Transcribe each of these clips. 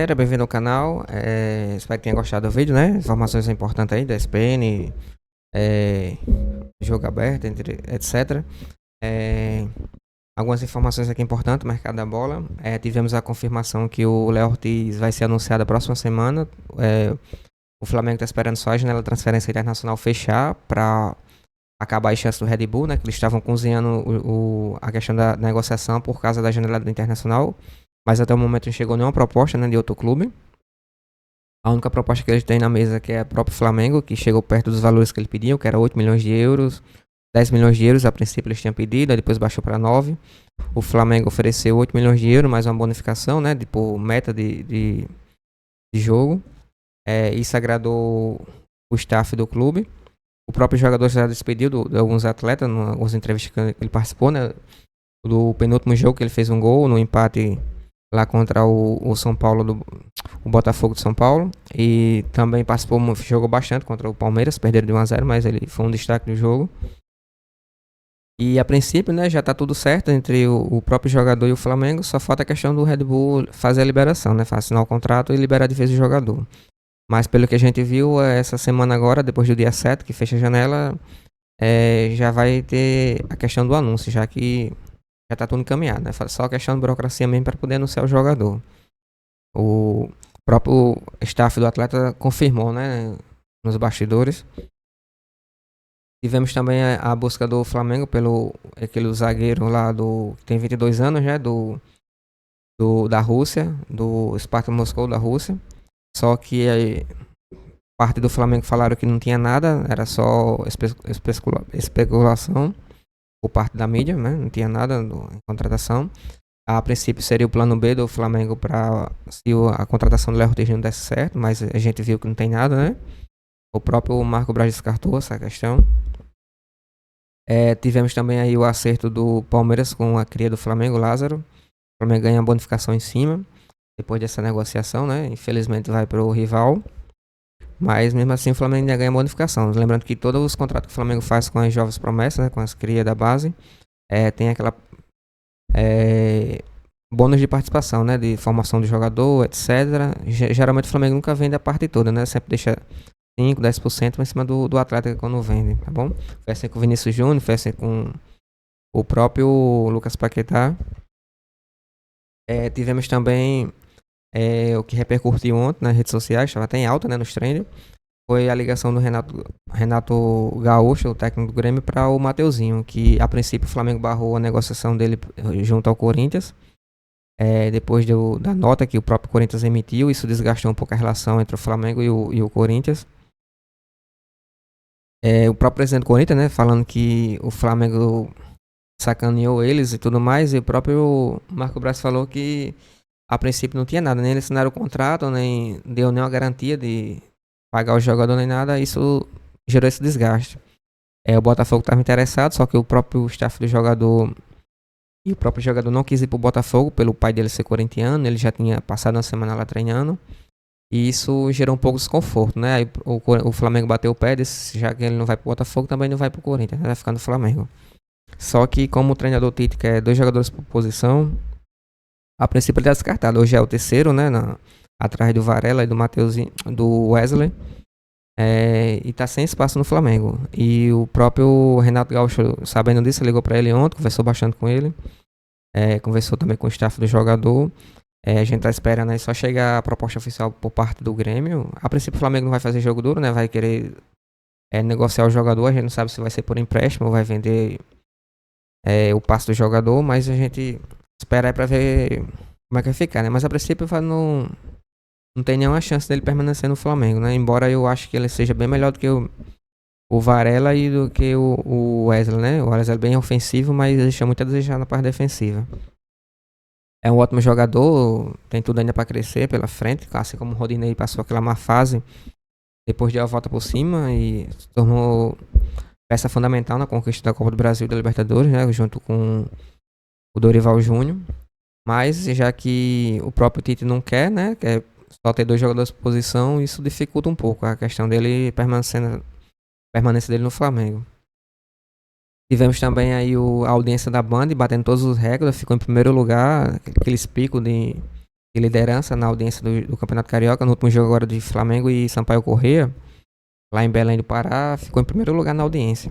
Bem-vindo ao canal. Espero que tenha gostado do vídeo, né? Informações importantes aí da SPN, é, jogo aberto, etc. É, Algumas informações aqui importantes, mercado da bola. Tivemos a confirmação que o Léo Ortiz vai ser anunciado a próxima semana. O Flamengo está esperando só a janela de transferência internacional fechar para acabar a chance do Red Bull, né? Que eles estavam cozinhando a questão da negociação por causa da janela internacional. Mas até o momento não chegou nenhuma proposta, né, de outro clube. A única proposta que eles têm na mesa que é o próprio Flamengo, que chegou perto dos valores que ele pediu, que era 8 milhões de euros, 10 milhões de euros, a princípio eles tinham pedido, aí depois baixou para 9. O Flamengo ofereceu 8 milhões de euros, mais uma bonificação, né, por meta de jogo. Isso agradou o staff do clube. O próprio jogador já despediu de alguns atletas, em algumas entrevistas que ele participou, né, do penúltimo jogo que ele fez um gol, no empate lá contra o São Paulo, o Botafogo de São Paulo. E também participou, jogou bastante contra o Palmeiras, perderam de 1-0, mas ele foi um destaque do jogo. E a princípio, né, já tá tudo certo entre o próprio jogador e o Flamengo, só falta a questão do Red Bull fazer a liberação, né, assinar o contrato e liberar de vez o jogador. Mas pelo que a gente viu, essa semana agora, depois do dia 7, que fecha a janela, já vai ter a questão do anúncio, já que já tá tudo encaminhado, né? Só a questão de burocracia mesmo para poder anunciar o jogador. O próprio staff do atleta confirmou, né, nos bastidores. Tivemos também a busca do Flamengo pelo aquele zagueiro lá que tem 22 anos, né, da Rússia, do Spartak Moscou da Rússia. Só que parte do Flamengo falaram que não tinha nada, era só especulação por parte da mídia, né? Não tinha nada em contratação. A princípio seria o plano B do Flamengo para se a contratação do Léo Ortiz não desse certo, mas a gente viu que não tem nada, né? O próprio Marco Braz descartou essa questão. Tivemos também aí o acerto do Palmeiras com a cria do Flamengo, Lázaro. O Flamengo ganha a bonificação em cima, depois dessa negociação, né? Infelizmente vai para o rival. Mas mesmo assim o Flamengo ainda ganha bonificação. Lembrando que todos os contratos que o Flamengo faz com as jovens promessas, né, com as crias da base, tem aquela bônus de participação, né, de formação do jogador, etc. Geralmente o Flamengo nunca vende a parte toda, né? Sempre deixa 5, 10% em cima do atleta quando vende, tá bom? Foi assim com o Vinícius Júnior, foi assim com o próprio Lucas Paquetá. Tivemos também o que repercutiu ontem nas redes sociais, estava até em alta, né, nos trends, foi a ligação do Renato Gaúcho, o técnico do Grêmio, para o Mateuzinho, que a princípio o Flamengo barrou a negociação dele junto ao Corinthians. Depois da nota que o próprio Corinthians emitiu, isso desgastou um pouco a relação entre o Flamengo e o Corinthians. O próprio presidente do Corinthians, né, falando que o Flamengo sacaneou eles e tudo mais, e o próprio Marco Braz falou que a princípio não tinha nada, nem eles assinaram o contrato, nem deu nenhuma garantia de pagar o jogador nem nada, isso gerou esse desgaste. O Botafogo estava interessado, só que o próprio staff do jogador e o próprio jogador não quis ir pro Botafogo, pelo pai dele ser corintiano, ele já tinha passado uma semana lá treinando, e isso gerou um pouco de desconforto, né? Aí o Flamengo bateu o pé, disse, já que ele não vai pro Botafogo, também não vai pro Corinthians, né? Vai ficar no Flamengo. Só que como o treinador Tite quer 2 jogadores por posição, a princípio ele está descartado. Hoje é o terceiro, né? Atrás do Varela e do Mateuzinho, do Wesley. E tá sem espaço no Flamengo. E o próprio Renato Gaúcho, sabendo disso, ligou para ele ontem, conversou bastante com ele. Conversou também com o staff do jogador. A gente tá esperando aí só chegar a proposta oficial por parte do Grêmio. A princípio o Flamengo não vai fazer jogo duro, né? Vai querer negociar o jogador. A gente não sabe se vai ser por empréstimo ou vai vender o passe do jogador, mas a gente espera aí pra ver como é que vai ficar, né? Mas a princípio não tem nenhuma chance dele permanecer no Flamengo, né? Embora eu acho que ele seja bem melhor do que o Varela e do que o Wesley, né? O Wesley é bem ofensivo, mas deixa muito a desejar na parte defensiva. É um ótimo jogador, tem tudo ainda para crescer pela frente, assim como o Rodinei passou aquela má fase, depois deu a volta por cima e se tornou peça fundamental na conquista da Copa do Brasil e da Libertadores, né? Junto com o Dorival Júnior. Mas já que o próprio Tite não quer, né? Quer só ter 2 jogadores por posição, isso dificulta um pouco a questão dele permanência dele no Flamengo. Tivemos também aí a audiência da Band batendo todos os recordes, ficou em primeiro lugar, aqueles picos de liderança na audiência do Campeonato Carioca. No último jogo agora de Flamengo e Sampaio Corrêa, lá em Belém do Pará, ficou em primeiro lugar na audiência.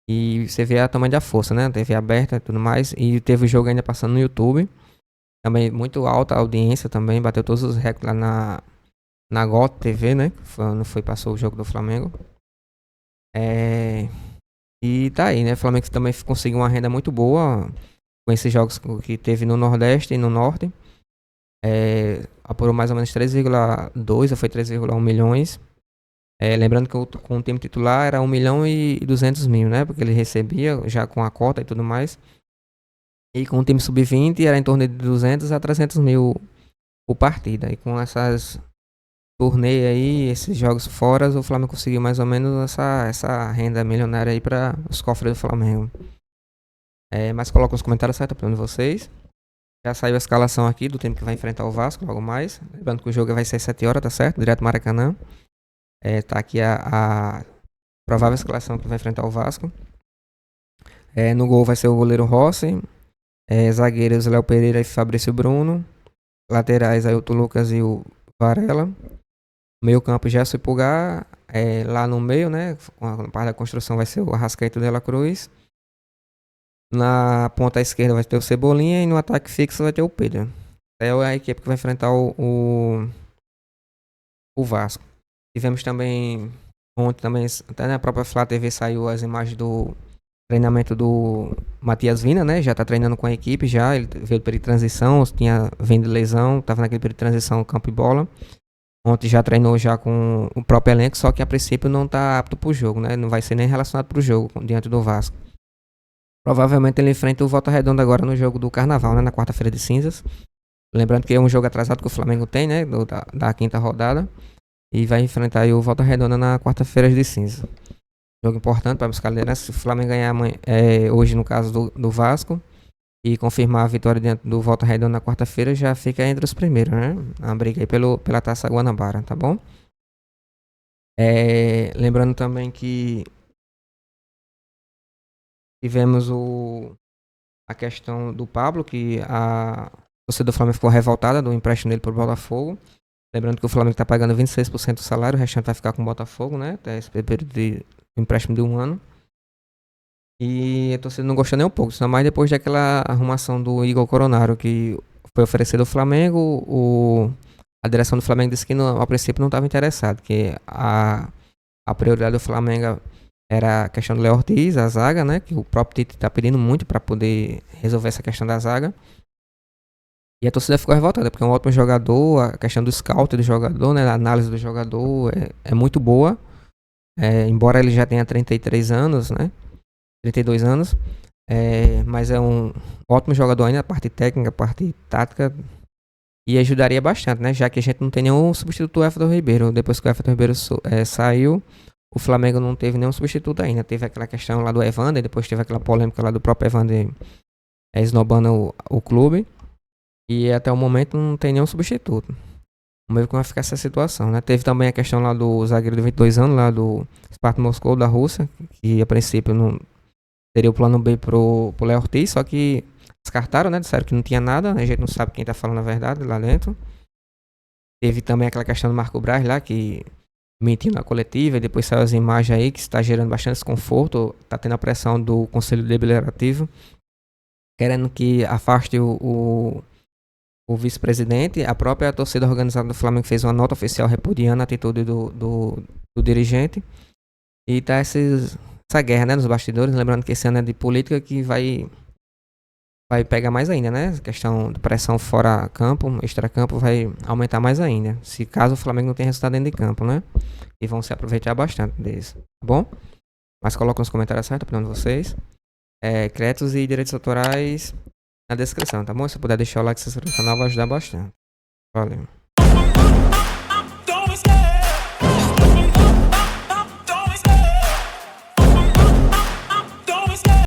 E você vê a tamanho da força, né? TV aberta e tudo mais. E teve o jogo ainda passando no YouTube. Também muito alta a audiência também. Bateu todos os recordes lá na GOT TV, né? Passou o jogo do Flamengo. E tá aí, né? O Flamengo também conseguiu uma renda muito boa com esses jogos que teve no Nordeste e no Norte. Apurou mais ou menos 3,2 ou foi 3,1 milhões. Lembrando que com o time titular era 1 milhão e 200 mil, né? Porque ele recebia já com a cota e tudo mais. E com o time sub-20 era em torno de 200 a 300 mil por partida. E com essas torneios aí, esses jogos fora, o Flamengo conseguiu mais ou menos essa renda milionária aí para os cofres do Flamengo. Mas coloca nos comentários, certo? Para vocês. Já saiu a escalação aqui do time que vai enfrentar o Vasco logo mais. Lembrando que o jogo vai ser 7 horas, tá certo? Direto do Maracanã. Tá aqui a provável escalação que vai enfrentar o Vasco. No gol vai ser o goleiro Rossi. Zagueiros Léo Pereira e Fabrício Bruno. Laterais Ailton Lucas e o Varela. Meio campo Gerson e Pulgar. Lá no meio, né? Na parte da construção vai ser o Arrascaeta e o De La Cruz. Na ponta esquerda vai ter o Cebolinha e no ataque fixo vai ter o Pedro. É a equipe que vai enfrentar o Vasco. Tivemos também ontem também, até na própria Flá TV saiu as imagens do treinamento do Matias Vina, né? Já tá treinando com a equipe já, ele veio do período de transição, tinha vindo de lesão, tava naquele período de transição campo e bola. Ontem já treinou já com o próprio elenco, só que a princípio não tá apto pro jogo, né? Não vai ser nem relacionado pro jogo diante do Vasco. Provavelmente ele enfrenta o Volta Redonda agora no jogo do Carnaval, né? Na quarta-feira de cinzas. Lembrando que é um jogo atrasado que o Flamengo tem, né? Da quinta rodada. E vai enfrentar aí o Volta Redonda na quarta-feira de cinza. Jogo importante para buscar a liderança. Se o Flamengo ganhar hoje, no caso do Vasco, e confirmar a vitória diante do Volta Redonda na quarta-feira, já fica entre os primeiros, né? A briga aí pela Taça Guanabara, tá bom? Lembrando também que tivemos a questão do Pablo, que a torcida do Flamengo ficou revoltada do empréstimo dele para o Botafogo. Lembrando que o Flamengo está pagando 26% do salário, o restante vai ficar com o Botafogo, né? Até esse período de empréstimo de 1 ano. E a torcida não gostou nem um pouco, só mais depois daquela arrumação do Igor Coronaro, que foi oferecido ao Flamengo. A direção do Flamengo disse que a princípio não estava interessado, que a prioridade do Flamengo era a questão do Léo Ortiz, a zaga, né? Que o próprio Tite está pedindo muito para poder resolver essa questão da zaga. E a torcida ficou revoltada, porque é um ótimo jogador, a questão do scout do jogador, né? A análise do jogador é muito boa. Embora ele já tenha 33 anos, né? 32 anos. Mas é um ótimo jogador ainda, a parte técnica, a parte tática. E ajudaria bastante, né? Já que a gente não tem nenhum substituto do Everton Ribeiro. Depois que o Everton Ribeiro saiu, o Flamengo não teve nenhum substituto ainda. Teve aquela questão lá do Evander, depois teve aquela polêmica lá do próprio Evander esnobando o clube. E até o momento não tem nenhum substituto. Vamos ver como vai ficar essa situação, né? Teve também a questão lá do zagueiro de 22 anos, lá do Spartak Moscou, da Rússia, que a princípio não seria o plano B pro Léo Ortiz, só que descartaram, né? Disseram que não tinha nada, a gente não sabe quem tá falando a verdade lá dentro. Teve também aquela questão do Marco Braz lá, que mentiu na coletiva, e depois saiu as imagens aí, que está gerando bastante desconforto, tá tendo a pressão do Conselho Deliberativo, querendo que afaste o vice-presidente. A própria torcida organizada do Flamengo fez uma nota oficial repudiando a atitude do dirigente. E tá essa guerra, né, nos bastidores. Lembrando que esse ano é de política, que vai pegar mais ainda, né? A questão de pressão fora campo, extra-campo, vai aumentar mais ainda. Se caso o Flamengo não tenha resultado dentro de campo, né? E vão se aproveitar bastante disso, tá bom? Mas coloca nos comentários certo, para vocês. Créditos e direitos autorais na descrição, tá bom? Se puder deixar o like e se inscrever no canal, vai ajudar bastante. Valeu.